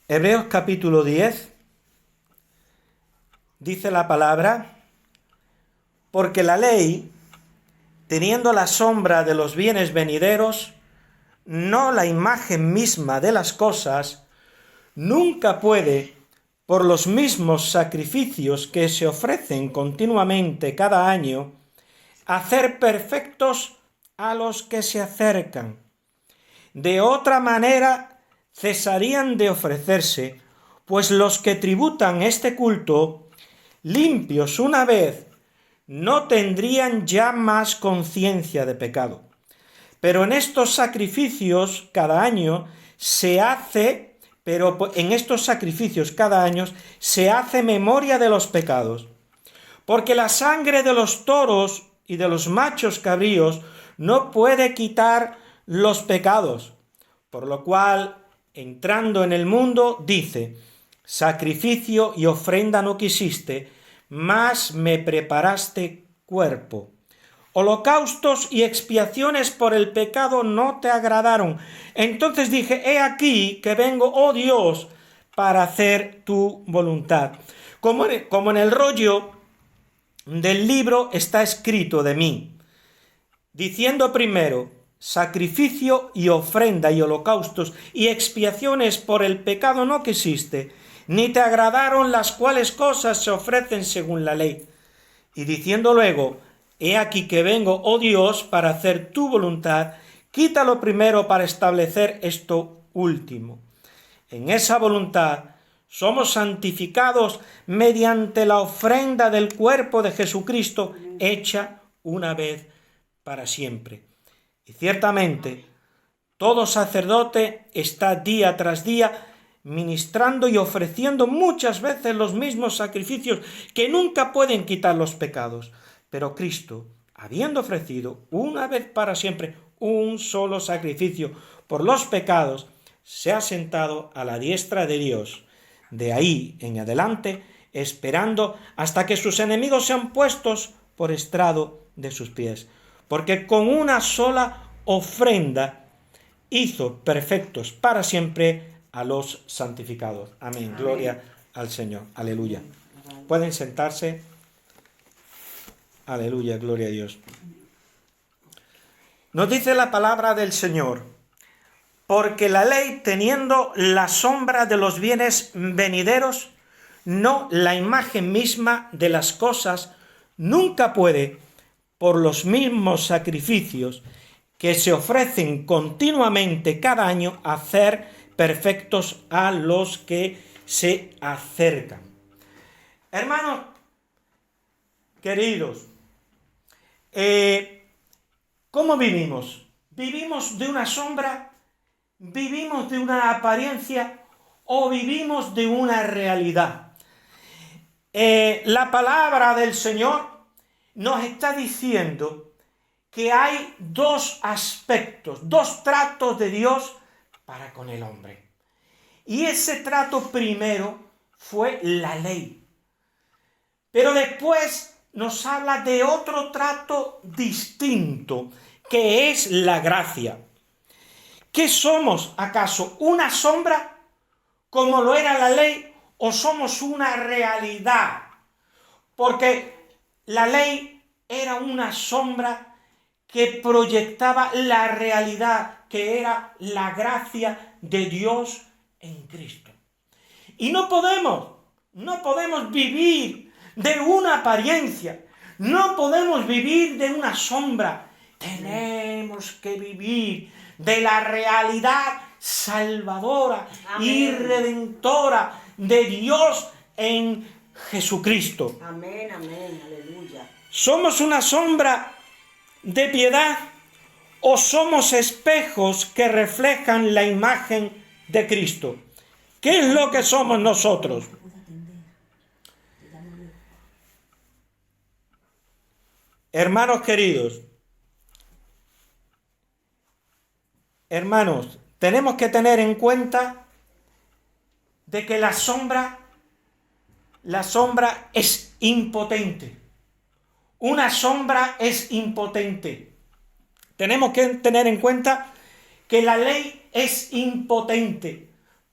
Hebreos capítulo 10, dice la palabra, porque la ley, teniendo la sombra de los bienes venideros, no la imagen misma de las cosas, nunca puede, por los mismos sacrificios que se ofrecen continuamente cada año, hacer perfectos a los que se acercan. De otra manera cesarían de ofrecerse, pues los que tributan este culto, limpios una vez, no tendrían ya más conciencia de pecado. Pero en estos sacrificios cada año se hace memoria de los pecados, porque la sangre de los toros y de los machos cabríos no puede quitar los pecados, por lo cual, entrando en el mundo, dice: sacrificio y ofrenda no quisiste, mas me preparaste cuerpo. Holocaustos y expiaciones por el pecado no te agradaron. Entonces dije: he aquí que vengo, oh Dios, para hacer tu voluntad. Como en el rollo del libro está escrito de mí, diciendo primero: sacrificio y ofrenda y holocaustos y expiaciones por el pecado no quisiste, ni te agradaron, las cuales cosas se ofrecen según la ley. Y diciendo luego: he aquí que vengo, oh Dios, para hacer tu voluntad, quítalo primero para establecer esto último. En esa voluntad somos santificados mediante la ofrenda del cuerpo de Jesucristo, hecha una vez para siempre. Y ciertamente, todo sacerdote está día tras día ministrando y ofreciendo muchas veces los mismos sacrificios que nunca pueden quitar los pecados. Pero Cristo, habiendo ofrecido una vez para siempre un solo sacrificio por los pecados, se ha sentado a la diestra de Dios. De ahí en adelante, esperando hasta que sus enemigos sean puestos por estrado de sus pies. Porque con una sola ofrenda hizo perfectos para siempre a los santificados. Amén. Amén. Gloria al Señor. Aleluya. Pueden sentarse. Aleluya, gloria a Dios. Nos dice la palabra del Señor: porque la ley, teniendo la sombra de los bienes venideros, no la imagen misma de las cosas, nunca puede, por los mismos sacrificios que se ofrecen continuamente cada año, hacer perfectos a los que se acercan. Hermanos queridos, ¿cómo vivimos? ¿Vivimos de una sombra? ¿Vivimos de una apariencia? ¿O vivimos de una realidad? La palabra del Señor nos está diciendo que hay dos aspectos, dos tratos de Dios para con el hombre. Y ese trato primero fue la ley. Pero después nos habla de otro trato distinto, que es la gracia. ¿Qué somos, acaso? ¿Una sombra, como lo era la ley, o somos una realidad? Porque la ley era una sombra que proyectaba la realidad, que era la gracia de Dios en Cristo. Y no podemos vivir de una apariencia, no podemos vivir de una sombra. Tenemos que vivir de la realidad salvadora y redentora de Dios en Jesucristo. Amén, amén, aleluya. ¿Somos una sombra de piedad o somos espejos que reflejan la imagen de Cristo? ¿Qué es lo que somos nosotros? Hermanos queridos, tenemos que tener en cuenta de que la sombra es impotente. Una sombra es impotente. Tenemos que tener en cuenta que la ley es impotente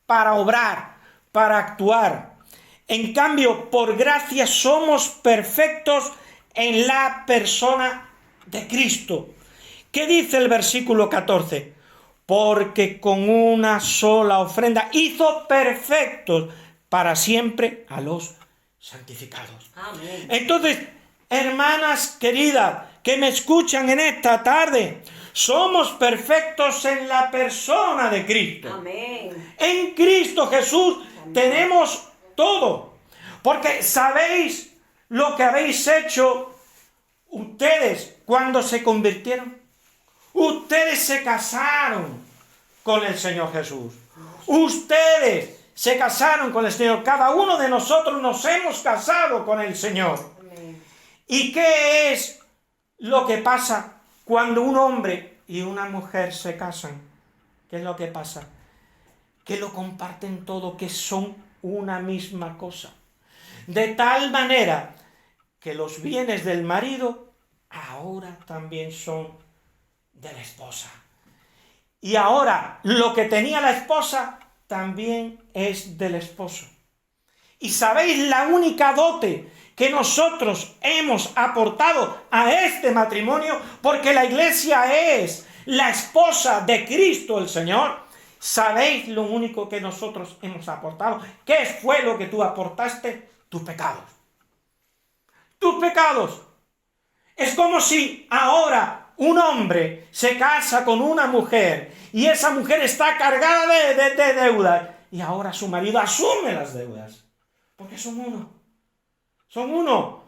para obrar, para actuar. En cambio, por gracia somos perfectos en la persona de Cristo. ¿Qué dice el versículo 14? Porque con una sola ofrenda hizo perfectos para siempre a los santificados. Amén. Entonces, hermanas queridas que me escuchan en esta tarde, somos perfectos en la persona de Cristo. Amén. En Cristo Jesús tenemos todo. Porque ¿sabéis lo que habéis hecho ustedes cuando se convirtieron? Ustedes se casaron con el Señor Jesús. Ustedes se casaron con el Señor. Cada uno de nosotros nos hemos casado con el Señor. Amén. ¿Y qué es lo que pasa cuando un hombre y una mujer se casan? ¿Qué es lo que pasa? Que lo comparten todo, que son una misma cosa. De tal manera que los bienes del marido ahora también son de la esposa. Y ahora lo que tenía la esposa también es del esposo. Y sabéis la única dote que nosotros hemos aportado a este matrimonio, porque la iglesia es la esposa de Cristo el Señor. ¿Sabéis lo único que nosotros hemos aportado? ¿Qué fue lo que tú aportaste? Tus pecados. Tus pecados. Es como si ahora un hombre se casa con una mujer y esa mujer está cargada de deudas y ahora su marido asume las deudas. Porque son uno. Son uno.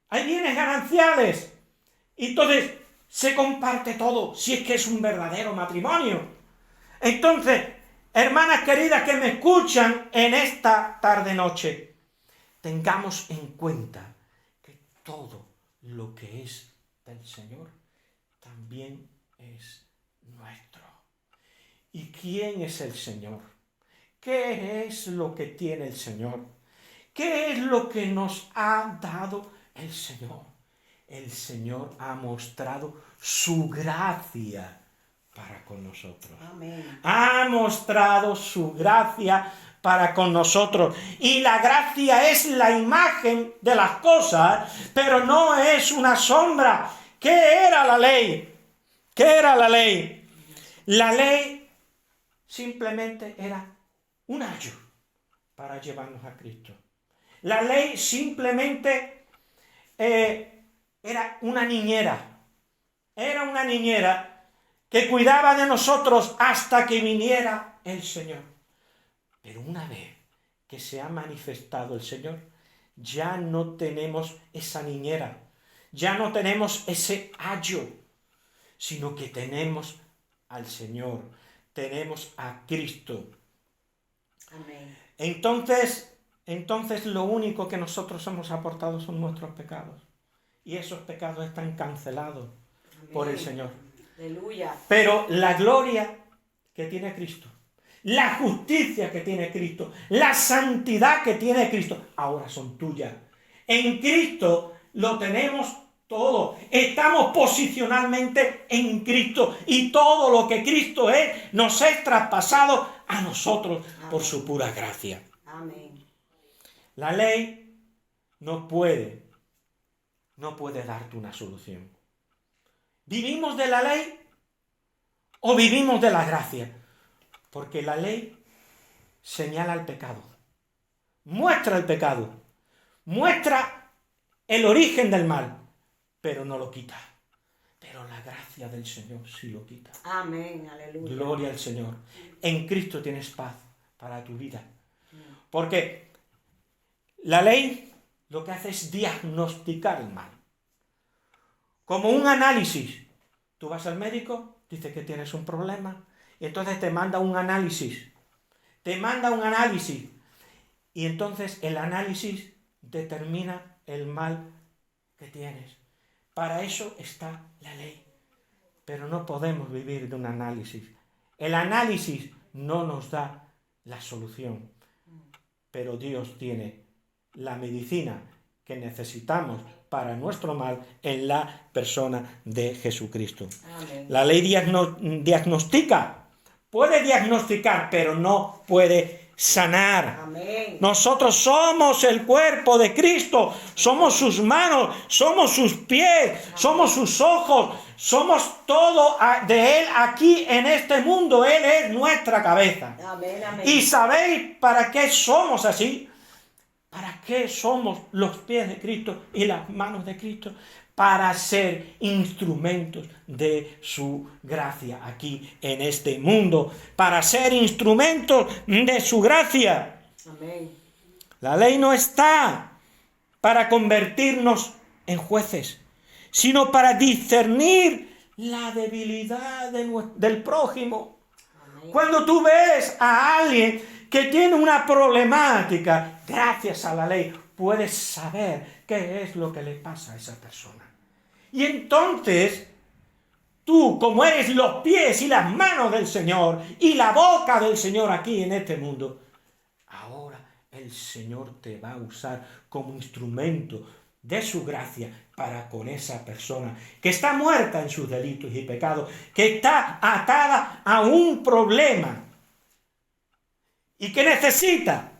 Hay bienes gananciales. Y entonces se comparte todo, si es que es un verdadero matrimonio. Entonces, hermanas queridas que me escuchan en esta tarde-noche, tengamos en cuenta que todo lo que es del Señor también es nuestro. ¿Y quién es el Señor? ¿Qué es lo que tiene el Señor? ¿Qué es lo que nos ha dado el Señor? El Señor ha mostrado su gracia para con nosotros. Amén. Ha mostrado su gracia para con nosotros. Y la gracia es la imagen de las cosas, pero no es una sombra. ¿Qué era la ley? ¿Qué era la ley? La ley simplemente era un ayo para llevarnos a Cristo. La ley simplemente era una niñera. Era una niñera que cuidaba de nosotros hasta que viniera el Señor. Pero una vez que se ha manifestado el Señor, ya no tenemos esa niñera, ya no tenemos ese ayo, sino que tenemos al Señor, tenemos a Cristo. Amén. Entonces lo único que nosotros hemos aportado son nuestros pecados. Y esos pecados están cancelados por el Señor. Aleluya. Pero la gloria que tiene Cristo, la justicia que tiene Cristo, la santidad que tiene Cristo, ahora son tuyas. En Cristo lo tenemos todo. Estamos posicionalmente en Cristo y todo lo que Cristo es nos es traspasado a nosotros por su pura gracia. Amén. La ley no puede darte una solución. ¿Vivimos de la ley o vivimos de la gracia? Porque la ley señala el pecado, muestra el pecado, muestra el origen del mal, pero no lo quita. Pero la gracia del Señor sí lo quita. Amén. Aleluya. Gloria al Señor. En Cristo tienes paz para tu vida. Porque la ley lo que hace es diagnosticar el mal. Como un análisis. Tú vas al médico, dice que tienes un problema, y entonces te manda un análisis. Te manda un análisis. Y entonces el análisis determina el mal que tienes. Para eso está la ley. Pero no podemos vivir de un análisis. El análisis no nos da la solución. Pero Dios tiene la medicina que necesitamos para nuestro mal en la persona de Jesucristo. Amén. La ley diagnostica, puede diagnosticar, pero no puede sanar. Amén. Nosotros somos el cuerpo de Cristo, somos sus manos, somos sus pies, somos sus ojos, somos todo de Él aquí en este mundo. Él es nuestra cabeza. Amén, amén. ¿Y sabéis para qué somos así? ¿Para qué somos los pies de Cristo y las manos de Cristo? Para ser instrumentos de su gracia aquí en este mundo. Para ser instrumentos de su gracia. Amén. La ley no está para convertirnos en jueces, sino para discernir la debilidad del prójimo. Amén. Cuando tú ves a alguien que tiene una problemática, gracias a la ley, puedes saber qué es lo que le pasa a esa persona. Y entonces, tú, como eres los pies y las manos del Señor y la boca del Señor aquí en este mundo, ahora el Señor te va a usar como instrumento de su gracia para con esa persona que está muerta en sus delitos y pecados, que está atada a un problema y que necesita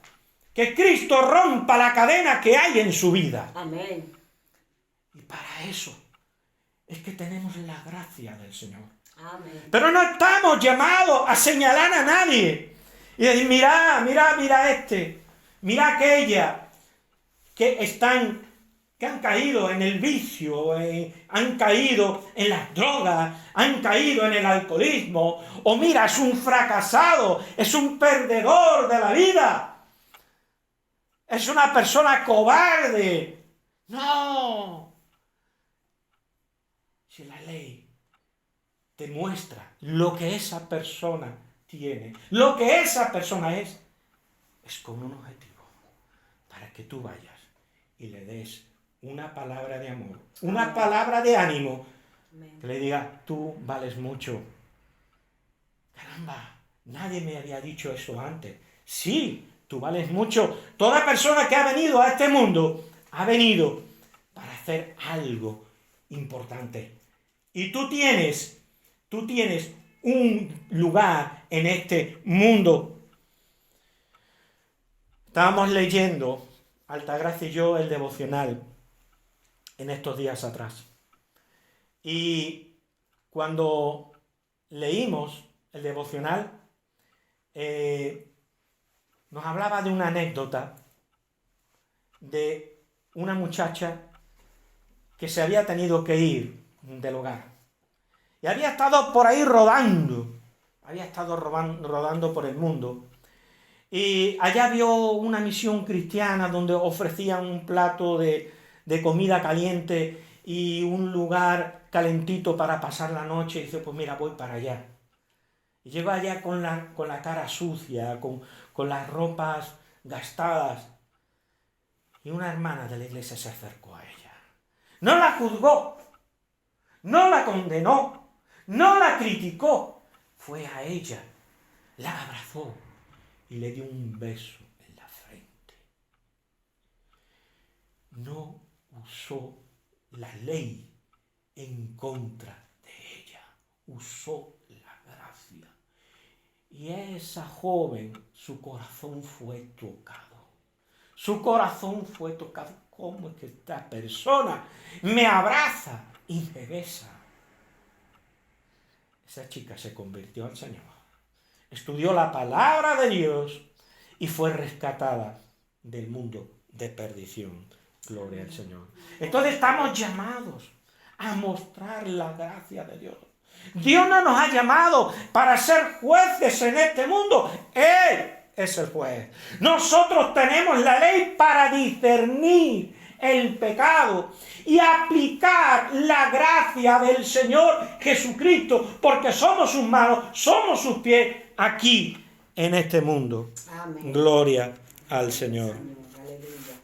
que Cristo rompa la cadena que hay en su vida. Amén. Y para eso es que tenemos la gracia del Señor. Amén. Pero no estamos llamados a señalar a nadie y decir, mira este, mira aquella, que han caído en el vicio, han caído en las drogas, han caído en el alcoholismo, o mira, es un fracasado, es un perdedor de la vida, es una persona cobarde. No. Si la ley te muestra lo que esa persona tiene, lo que esa persona es con un objetivo, para que tú vayas y le des una palabra de amor, una palabra de ánimo, Amén. que le diga, tú vales mucho. Caramba, nadie me había dicho eso antes. Sí, tú vales mucho. Toda persona que ha venido a este mundo ha venido para hacer algo importante. Y tú tienes un lugar en este mundo. Estábamos leyendo, Altagracia y yo, el devocional en estos días atrás. Y cuando leímos el devocional, nos hablaba de una anécdota de una muchacha que se había tenido que ir del hogar. Y había estado por ahí rodando por el mundo. Y allá vio una misión cristiana donde ofrecían un plato de comida caliente y un lugar calentito para pasar la noche. Y dice, pues mira, voy para allá. Y llegó allá con la cara sucia, con las ropas gastadas. Y una hermana de la iglesia se acercó a ella. No la juzgó, no la condenó, no la criticó. Fue a ella, la abrazó y le dio un beso en la frente. No usó la ley en contra de ella, usó la gracia. Y esa joven, su corazón fue tocado. Su corazón fue tocado. ¿Cómo es que esta persona me abraza y me besa? Esa chica se convirtió al Señor, estudió la palabra de Dios y fue rescatada del mundo de perdición. Gloria al Señor. Entonces estamos llamados a mostrar la gracia de Dios. Dios no nos ha llamado para ser jueces en este mundo. Él es el juez. Nosotros tenemos la ley para discernir el pecado y aplicar la gracia del Señor Jesucristo, porque somos sus manos, somos sus pies aquí en este mundo. Amén. Gloria al Señor. Aleluya.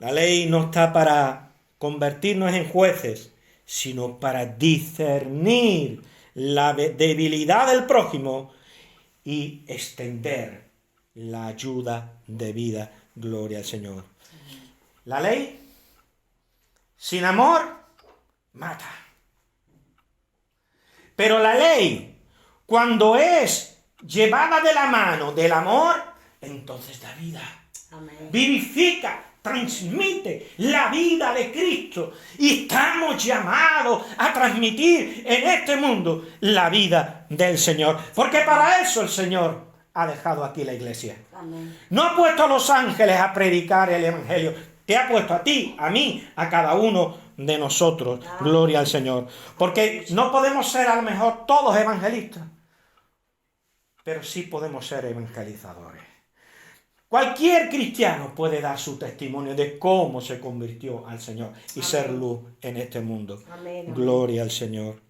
La ley no está para convertirnos en jueces, sino para discernir la debilidad del prójimo y extender la ayuda debida. Gloria al Señor. La ley sin amor mata. Pero la ley, cuando es llevada de la mano del amor, entonces da vida. Amén. Vivifica, transmite la vida de Cristo. Y estamos llamados a transmitir en este mundo la vida del Señor. Porque para eso el Señor ha dejado aquí la iglesia. Amén. No ha puesto a los ángeles a predicar el Evangelio. Te ha puesto a ti, a mí, a cada uno de nosotros. Gloria al Señor. Porque no podemos ser a lo mejor todos evangelistas, pero sí podemos ser evangelizadores. Cualquier cristiano puede dar su testimonio de cómo se convirtió al Señor y ser luz en este mundo. Amén. Gloria al Señor.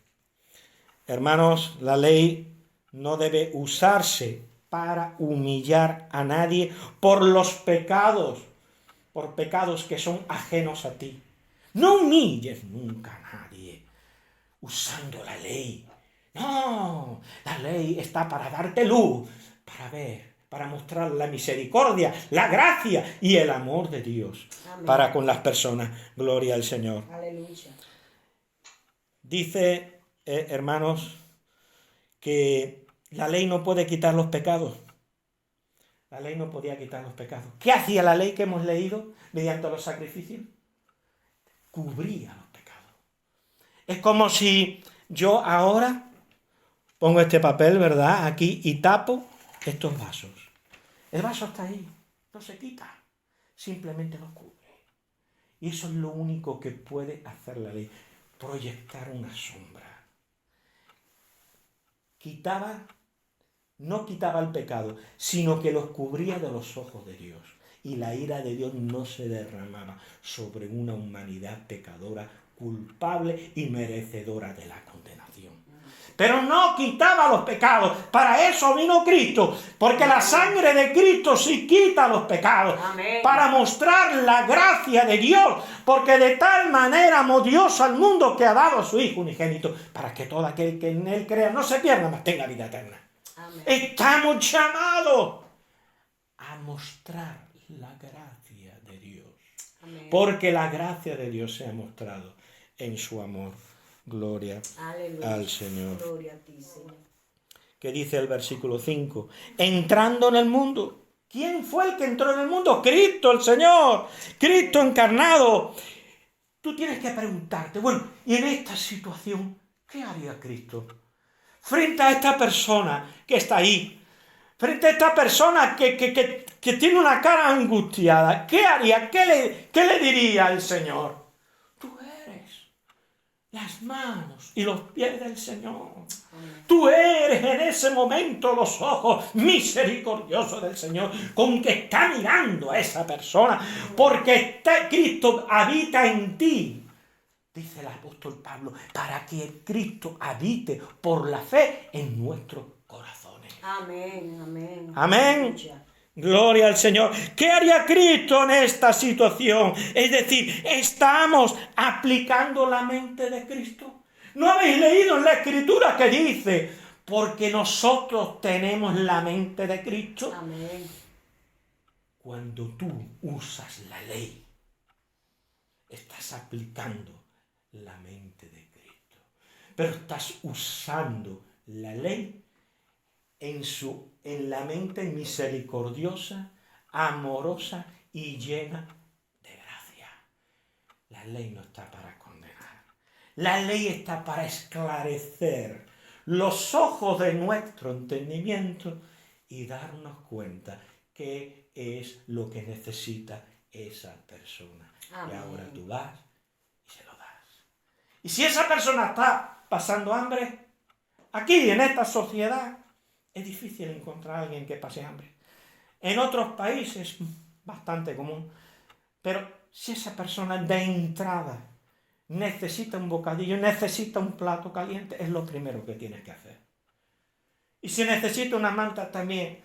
Hermanos, la ley no debe usarse para humillar a nadie por los pecados, por pecados que son ajenos a ti. No humilles nunca a nadie usando la ley. No, la ley está para darte luz, para ver, para mostrar la misericordia, la gracia y el amor de Dios. Amén. Para con las personas. Gloria al Señor. Aleluya. Dice, hermanos, que la ley no puede quitar los pecados. La ley no podía quitar los pecados. ¿Qué hacía la ley que hemos leído mediante los sacrificios? Cubría los pecados. Es como si yo ahora pongo este papel, ¿verdad?, aquí y tapo estos vasos. El vaso está ahí, no se quita, simplemente lo cubre. Y eso es lo único que puede hacer la ley, proyectar una sombra. No quitaba el pecado, sino que los cubría de los ojos de Dios. Y la ira de Dios no se derramaba sobre una humanidad pecadora, culpable y merecedora de la condenación. Pero no quitaba los pecados. Para eso vino Cristo, porque la sangre de Cristo sí quita los pecados. Amén. Para mostrar la gracia de Dios, porque de tal manera amó Dios al mundo que ha dado a su Hijo unigénito, para que todo aquel que en Él crea no se pierda, mas tenga vida eterna. Amén. Estamos llamados a mostrar la gracia de Dios. Amén. Porque la gracia de Dios se ha mostrado en su amor. Gloria Aleluya. al Señor. Gloria a ti, Señor. Que dice el versículo 5, entrando en el mundo. ¿Quién fue el que entró en el mundo? Cristo el Señor, Cristo encarnado. Tú tienes que preguntarte, bueno, y en esta situación, ¿qué haría Cristo? Frente a esta persona que está ahí, frente a esta persona que tiene una cara angustiada, ¿qué haría? ¿Qué le diría el Señor? Tú eres las manos y los pies del Señor. Amén. Tú eres en ese momento los ojos misericordiosos del Señor con que está mirando a esa persona, porque Cristo habita en ti. Dice el apóstol Pablo, para que Cristo habite por la fe en nuestros corazones. Amén, amén. Amén. Aleluya. Gloria al Señor. ¿Qué haría Cristo en esta situación? Es decir, ¿estamos aplicando la mente de Cristo? ¿No habéis leído en la Escritura que dice, porque nosotros tenemos la mente de Cristo? Amén. Cuando tú usas la ley, estás aplicando la mente de Cristo. Pero estás usando la ley en la mente misericordiosa, amorosa y llena de gracia. La ley no está para condenar. La ley está para esclarecer los ojos de nuestro entendimiento y darnos cuenta qué es lo que necesita esa persona. Amén. Y ahora tú vas y se lo das. Y si esa persona está pasando hambre, aquí en esta sociedad es difícil encontrar a alguien que pase hambre. En otros países es bastante común. Pero si esa persona de entrada necesita un bocadillo, necesita un plato caliente, es lo primero que tienes que hacer. Y si necesita una manta también.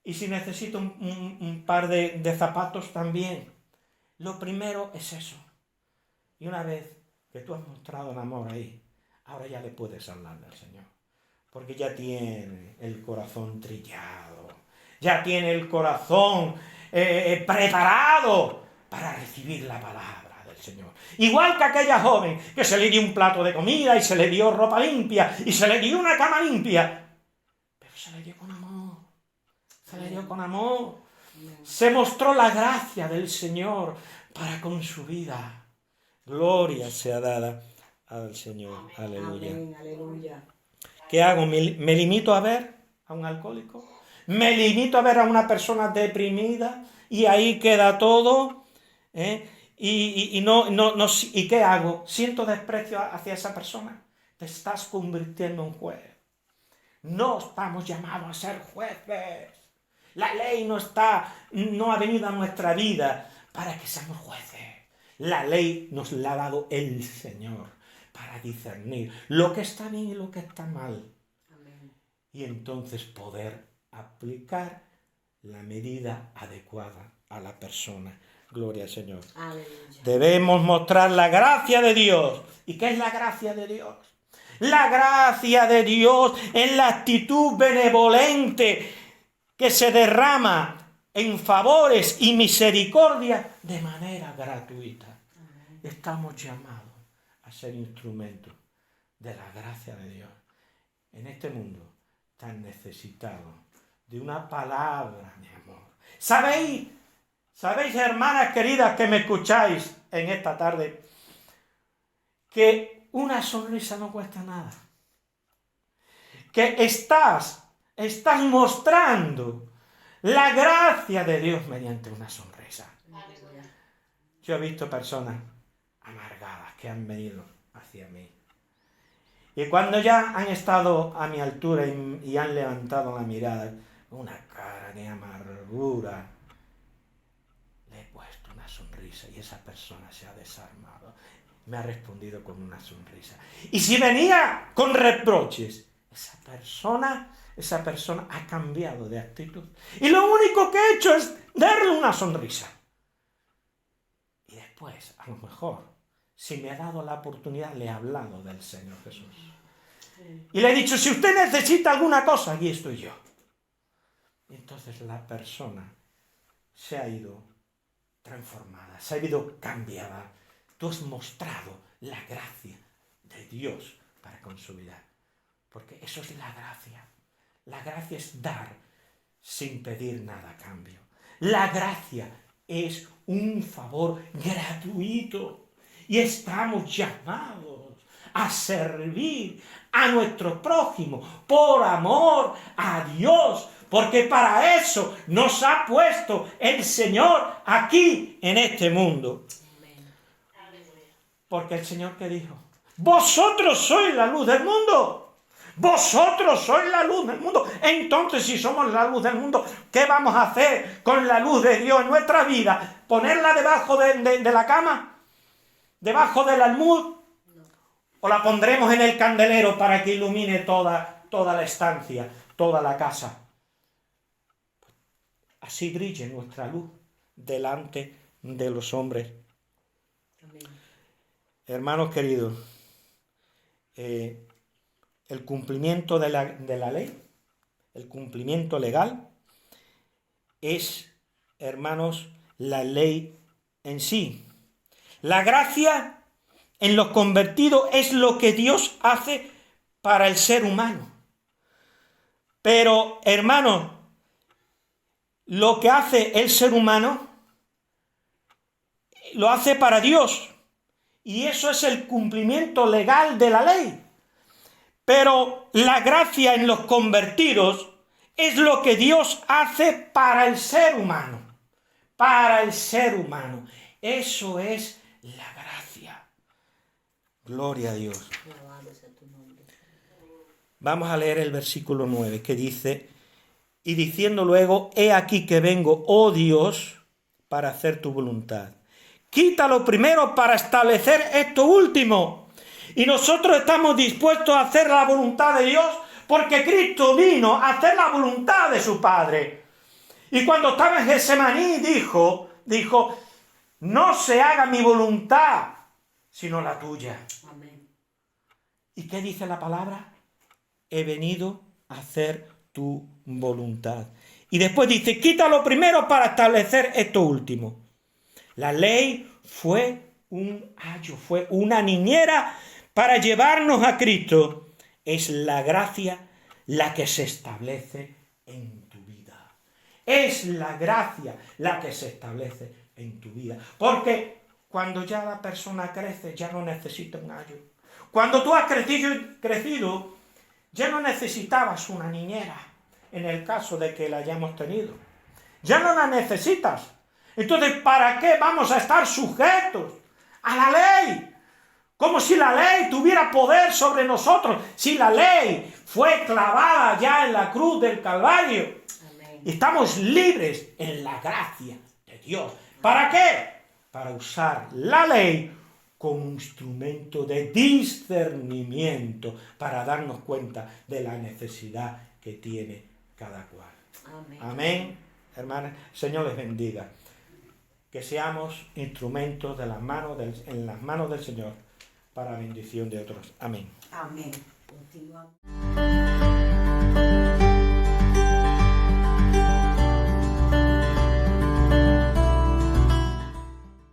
Y si necesita un par de zapatos también. Lo primero es eso. Y una vez que tú has mostrado el amor ahí, ahora ya le puedes hablarle al Señor. Porque ya tiene el corazón trillado, ya tiene el corazón preparado para recibir la palabra del Señor. Igual que aquella joven que se le dio un plato de comida y se le dio ropa limpia y se le dio una cama limpia. Pero se le dio con amor. Se le dio con amor. Se mostró la gracia del Señor para con su vida. Gloria sea dada al Señor. Aleluya. Amén, aleluya. ¿Qué hago? ¿Me limito a ver a un alcohólico? ¿Me limito a ver a una persona deprimida? Y ahí queda todo. ¿Y qué hago? ¿Siento desprecio hacia esa persona? Te estás convirtiendo en juez. No estamos llamados a ser jueces. La ley no ha venido a nuestra vida para que seamos jueces. La ley nos la ha dado el Señor para discernir lo que está bien y lo que está mal. Amén. Y entonces poder aplicar la medida adecuada a la persona. Gloria al Señor. Aleluya. Debemos mostrar la gracia de Dios. ¿Y qué es la gracia de Dios? La gracia de Dios es la actitud benevolente que se derrama en favores y misericordia de manera gratuita. Amén. Estamos llamados a ser instrumentos de la gracia de Dios en este mundo tan necesitado de una palabra de amor. ¿Sabéis, hermanas queridas que me escucháis en esta tarde, que una sonrisa no cuesta nada? Que estás mostrando la gracia de Dios mediante una sonrisa. Aleluya. Yo he visto personas amargadas que han venido hacia mí. Y cuando ya han estado a mi altura y han levantado la mirada, una cara de amargura, le he puesto una sonrisa y esa persona se ha desarmado. Me ha respondido con una sonrisa. Y si venía con reproches, esa persona ha cambiado de actitud. Y lo único que he hecho es darle una sonrisa. Y después, a lo mejor, si me ha dado la oportunidad, le he hablado del Señor Jesús. Y le he dicho, si usted necesita alguna cosa, aquí estoy yo. Y entonces la persona se ha ido transformada, se ha ido cambiada. Tú has mostrado la gracia de Dios para con su vida. Porque eso es la gracia. La gracia es dar sin pedir nada a cambio. La gracia es un favor gratuito. Y estamos llamados a servir a nuestro prójimo por amor a Dios. Porque para eso nos ha puesto el Señor aquí en este mundo. Porque el Señor, ¿qué dijo? Vosotros sois la luz del mundo. Vosotros sois la luz del mundo. Entonces, si somos la luz del mundo, ¿qué vamos a hacer con la luz de Dios en nuestra vida? ¿Ponerla debajo de la cama? ¿Debajo del almud? ¿O la pondremos en el candelero para que ilumine toda la estancia, toda la casa? Así brille nuestra luz delante de los hombres. Amén. Hermanos queridos, el cumplimiento de la ley, el cumplimiento legal, es, hermanos, la ley en sí. La gracia en los convertidos es lo que Dios hace para el ser humano. Pero, hermanos, lo que hace el ser humano, lo hace para Dios. Y eso es el cumplimiento legal de la ley. Pero la gracia en los convertidos es lo que Dios hace para el ser humano. Para el ser humano. Eso es la gracia. Gloria a Dios. Alabado sea tu nombre. Vamos a leer el versículo 9 que dice, y diciendo luego, he aquí que vengo, oh Dios, para hacer tu voluntad. Quítalo primero para establecer esto último. Y nosotros estamos dispuestos a hacer la voluntad de Dios porque Cristo vino a hacer la voluntad de su Padre. Y cuando estaba en Getsemaní dijo, no se haga mi voluntad, sino la tuya. Amén. ¿Y qué dice la palabra? He venido a hacer tu voluntad. Y después dice, quítalo primero para establecer esto último. La ley fue un ayo, fue una niñera para llevarnos a Cristo. Es la gracia la que se establece en tu vida. Es la gracia la que se establece en tu vida. Porque cuando ya la persona crece, ya no necesita un ayo. Cuando tú has crecido, ya no necesitabas una niñera, en el caso de que la hayamos tenido. Ya no la necesitas. Entonces, ¿para qué vamos a estar sujetos a la ley? Como si la ley tuviera poder sobre nosotros. Si la ley fue clavada ya en la cruz del Calvario. Amén. Estamos libres en la gracia de Dios. ¿Para qué? Para usar la ley como instrumento de discernimiento, para darnos cuenta de la necesidad que tiene cada cual. Amén. Amén, hermanas. Señor les bendiga. Que seamos instrumentos en las manos del Señor para bendición de otros. Amén. Amén. Continuamos.